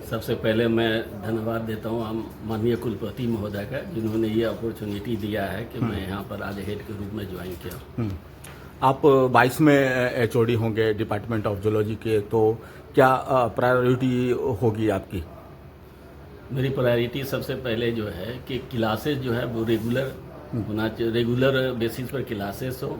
सबसे पहले मैं धन्यवाद देता हूँ हम माननीय कुलपति महोदय का, जिन्होंने ये अपॉर्चुनिटी दिया है कि मैं यहाँ पर आज हेड के रूप में ज्वाइन किया। आप 22 में एचओडी होंगे डिपार्टमेंट ऑफ जूलॉजी के, तो क्या प्रायोरिटी होगी आपकी? मेरी प्रायोरिटी सबसे पहले जो है कि क्लासेस जो है वो रेगुलर होना चाहिए, रेगुलर बेसिस पर क्लासेस हो,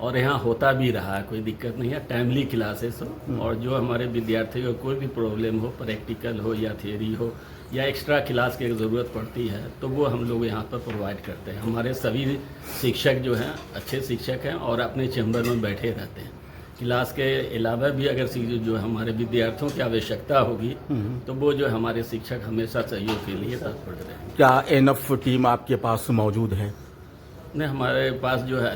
और यहाँ होता भी रहा है, कोई दिक्कत नहीं है, टाइमली क्लासेस हो, और जो हमारे विद्यार्थियों को कोई भी प्रॉब्लम हो, प्रैक्टिकल हो या थियरी हो या एक्स्ट्रा क्लास की ज़रूरत पड़ती है तो वो हम लोग यहाँ पर प्रोवाइड करते हैं। हमारे सभी शिक्षक जो हैं अच्छे शिक्षक हैं और अपने चैम्बर में बैठे रहते हैं। क्लास के अलावा भी अगर जो हमारे विद्यार्थियों की आवश्यकता होगी तो वो जो हमारे शिक्षक हमेशा सहयोग के लिए तत्पर रहेंगे। क्या एनफ टीम आपके पास मौजूद है? नहीं, हमारे पास जो है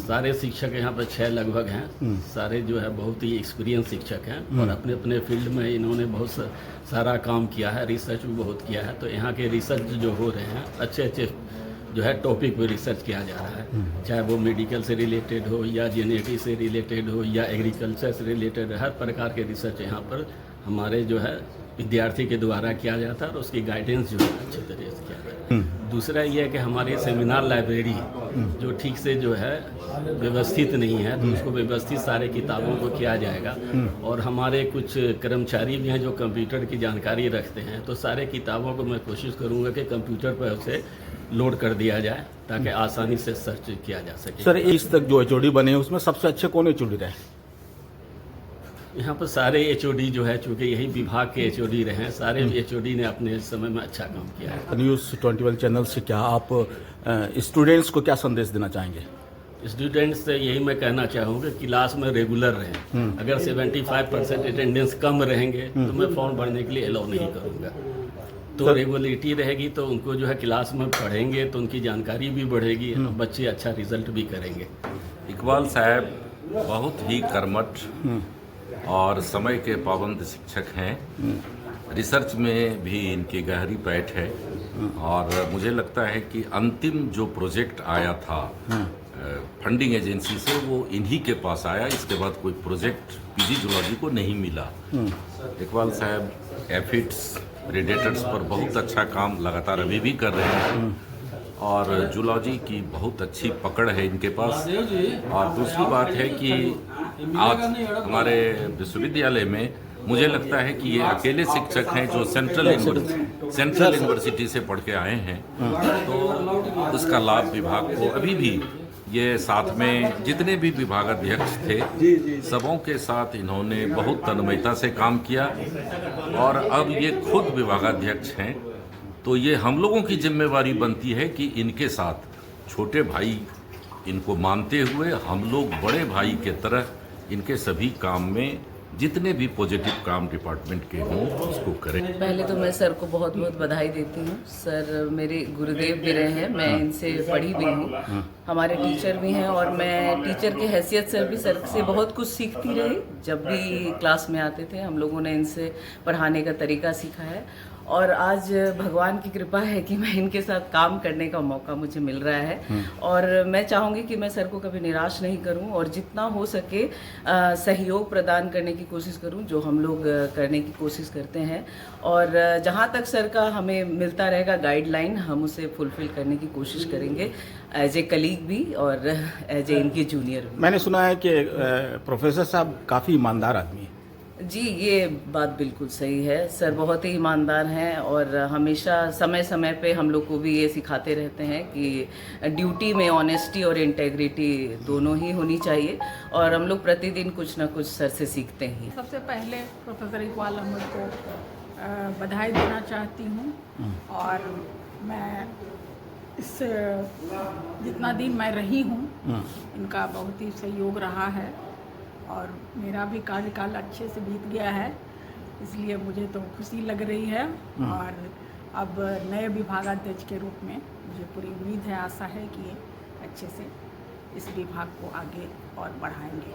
सारे शिक्षक यहाँ पर 6 लगभग हैं। सारे जो है बहुत ही एक्सपीरियंस शिक्षक हैं और अपने अपने फील्ड में इन्होंने बहुत सारा काम किया है, रिसर्च भी बहुत किया है। तो यहाँ के रिसर्च जो हो रहे हैं अच्छे अच्छे जो है टॉपिक पे रिसर्च किया जा रहा है, चाहे वो मेडिकल से रिलेटेड हो या जेनेटिक्स से रिलेटेड हो या एग्रीकल्चर से रिलेटेड, हर प्रकार के रिसर्च यहाँ पर हमारे जो है विद्यार्थी के द्वारा किया जाता है और उसकी गाइडेंस जो है अच्छे तरीके से किया जाता है। दूसरा ये है कि हमारी सेमिनार लाइब्रेरी जो ठीक से जो है व्यवस्थित नहीं है, तो उसको व्यवस्थित सारे किताबों को किया जाएगा। और हमारे कुछ कर्मचारी भी हैं जो कंप्यूटर की जानकारी रखते हैं, तो सारे किताबों को मैं कोशिश करूँगा कि कंप्यूटर पर उसे लोड कर दिया जाए ताकि आसानी से सर्च किया जा सके। सर, इस तक जो एचओडी बने हैं उसमें सबसे अच्छे कौन एचओडी रहे? यहाँ पर सारे एचओडी जो है, चूँकि यही विभाग के एचओडी रहे हैं, सारे एचओडी ने अपने समय में अच्छा काम किया है। न्यूज़ 21 चैनल से क्या आप स्टूडेंट्स को क्या संदेश देना चाहेंगे? स्टूडेंट्स से यही मैं कहना चाहूँगा कि क्लास में रेगुलर रहें। अगर 75% अटेंडेंस कम रहेंगे तो मैं फॉर्म भरने के लिए अलाउ नहीं करूँगा। तो रेगुलरिटी रहेगी तो उनको जो है क्लास में पढ़ेंगे तो उनकी जानकारी भी बढ़ेगी, बच्चे अच्छा रिजल्ट भी करेंगे। इकबाल साहब बहुत ही कर्मठ और समय के पाबंद शिक्षक हैं। रिसर्च में भी इनकी गहरी पैठ है और मुझे लगता है कि अंतिम जो प्रोजेक्ट आया था फंडिंग एजेंसी से वो इन्हीं के पास आया। इसके बाद कोई प्रोजेक्ट पीजी जूलॉजी को नहीं मिला। इकबाल साहब एफिड्स प्रेडेटर्स पर बहुत अच्छा काम लगातार अभी भी कर रहे हैं और जूलॉजी की बहुत अच्छी पकड़ है इनके पास। और दूसरी बात है कि आज हमारे विश्वविद्यालय में मुझे लगता है कि ये अकेले शिक्षक हैं जो सेंट्रल यूनिवर्सिटी से पढ़ के आए हैं, तो उसका लाभ विभाग को अभी भी ये साथ में जितने भी विभागाध्यक्ष थे सबों के साथ इन्होंने बहुत तन्मयता से काम किया और अब ये खुद विभागाध्यक्ष हैं। तो ये हम लोगों की जिम्मेवारी बनती है कि इनके साथ छोटे भाई इनको मानते हुए हम लोग बड़े भाई के तरह इनके सभी काम में जितने भी पॉजिटिव काम डिपार्टमेंट के हों उसको करें। पहले तो मैं सर को बहुत बहुत बधाई देती हूँ। सर मेरे गुरुदेव भी रहे हैं, मैं इनसे पढ़ी भी हूँ, हमारे टीचर भी हैं और मैं टीचर की हैसियत से भी सर से बहुत कुछ सीखती रही। जब भी क्लास में आते थे हम लोगों ने इनसे पढ़ाने का तरीका सीखा है और आज भगवान की कृपा है कि मैं इनके साथ काम करने का मौका मुझे मिल रहा है। और मैं चाहूँगी कि मैं सर को कभी निराश नहीं करूँ और जितना हो सके सहयोग प्रदान करने की कोशिश करूँ, जो हम लोग करने की कोशिश करते हैं। और जहाँ तक सर का हमें मिलता रहेगा गाइडलाइन, हम उसे फुलफिल करने की कोशिश करेंगे एज ए कलीग भी और एज ए इनके जूनियर भी। मैंने सुना है कि प्रोफेसर साहब काफ़ी ईमानदार आदमी हैं। जी, ये बात बिल्कुल सही है। सर बहुत ही ईमानदार हैं और हमेशा समय समय पे हम लोग को भी ये सिखाते रहते हैं कि ड्यूटी में ऑनेस्टी और इंटेग्रिटी दोनों ही होनी चाहिए और हम लोग प्रतिदिन कुछ ना कुछ सर से सीखते हैं। सबसे पहले प्रोफेसर इकबाल अहमद को बधाई देना चाहती हूँ और मैं इस जितना दिन मैं रही हूँ इनका बहुत ही सहयोग रहा है और मेरा भी कार्यकाल अच्छे से बीत गया है, इसलिए मुझे तो खुशी लग रही है। और अब नए विभागाध्यक्ष के रूप में मुझे पूरी उम्मीद है, आशा है कि अच्छे से इस विभाग को आगे और बढ़ाएंगे।